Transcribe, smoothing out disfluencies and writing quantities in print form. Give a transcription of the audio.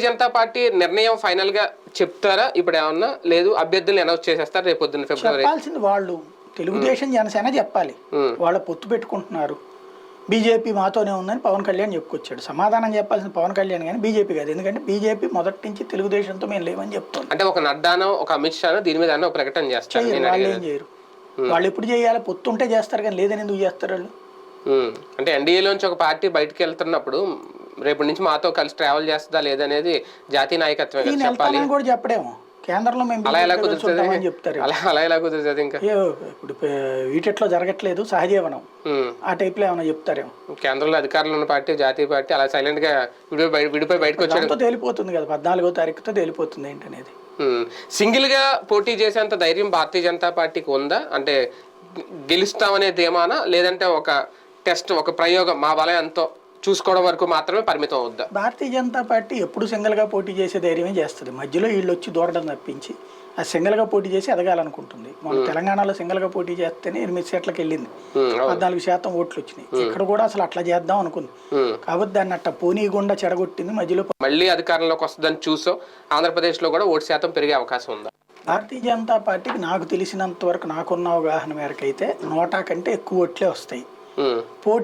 Janata party నిర్ణయం final గా చెప్తారా ఇప్పుడు ఏమన్నా లేదు అభ్యర్థులను అనౌన్స్ చేసేస్తారు రేపు పొద్దున్న ఫిబ్రవరి చెప్పాల్సింది వాళ్ళు తెలుగుదేశం జనసేన చెప్పాలి వాళ్ళ పొత్తు పెట్టుకుంటున్నారు బీజేపీ మాతోనే ఉందని పవన్ కళ్యాణ్ చెప్పుకొచ్చాడు సమాధానం చెప్పాల్సిన పవన్ కళ్యాణ్ కానీ బీజేపీ కాదు ఎందుకంటే బీజేపీ మొదటి నుంచి తెలుగుదేశంతో మేము లేవని చెప్తుంది అంటే ఒక నడ్డానో ఒక అమిత్ షానో దీని మీద ఒక ప్రకటన చేస్తారు వాళ్ళు ఏం చేయరు వాళ్ళు ఎప్పుడు చేయాలి పొత్తు ఉంటే చేస్తారు కానీ లేదని ఎందుకు చేస్తారు వాళ్ళు అంటే ఎన్డీఏలోంచి ఒక పార్టీ బయటకు వెళ్తున్నప్పుడు రేపటి నుంచి మాతో కలిసి ట్రావెల్ చేస్తుందా లేదనేది జాతీయ నాయకత్వమే చెప్పాలి కూడా చెప్పడేమో కేంద్రంలో మేము అలా ఎలా కుదురుతుంది చెప్తారు అలా ఎలా కుదురుతుంది ఇంకా ఇప్పుడు వీటిలో జరగట్లేదు సహజీవనం ఆ టైప్ లో ఏమైనా చెప్తారేమో కేంద్రంలో అధికారులు ఉన్న పార్టీ జాతీయ పార్టీ అలా సైలెంట్ గా విడిపోయి బయటకు వచ్చాడు తేలిపోతుంది కదా 14వ తారీఖుతో తేలిపోతుంది ఏంటనేది సింగిల్ గా పోటీ చేసేంత ధైర్యం భారతీయ జనతా పార్టీకి ఉందా అంటే గెలుస్తామనే ధీమానా లేదంటే ఒక టెస్ట్ ఒక ప్రయోగం మా బలం ఎంతో చూసుకోవడం వరకు మాత్రమే పరిమితం అవుద్దా భారతీయ జనతా పార్టీ ఎప్పుడు సింగిల్ గా పోటీ చేసే ధైర్యమే చేస్తుంది మధ్యలో వీళ్ళు వచ్చి దూరడం తప్పించి ఆ సింగిల్ గా పోటీ చేసి ఎదగాలనుకుంటుంది మన తెలంగాణలో సింగిల్ గా పోటీ చేస్తేనే 8 సీట్లకు వెళ్ళింది 14% ఓట్లు వచ్చినాయి ఇక్కడ కూడా అసలు అట్లా చేద్దాం అనుకుంది కాబట్టి దాన్ని అట్ట పోనీయకుండా చెడగొట్టింది మధ్యలో మళ్ళీ అధికారంలోకి వస్తుందని చూసో ఆంధ్రప్రదేశ్ లో కూడా ఓటు శాతం పెరిగే అవకాశం ఉందా భారతీయ జనతా పార్టీకి నాకు తెలిసినంత వరకు నాకున్న అవగాహన మేరకు అయితే 100 కంటే ఎక్కువ ఓట్లే వస్తాయి పోటీ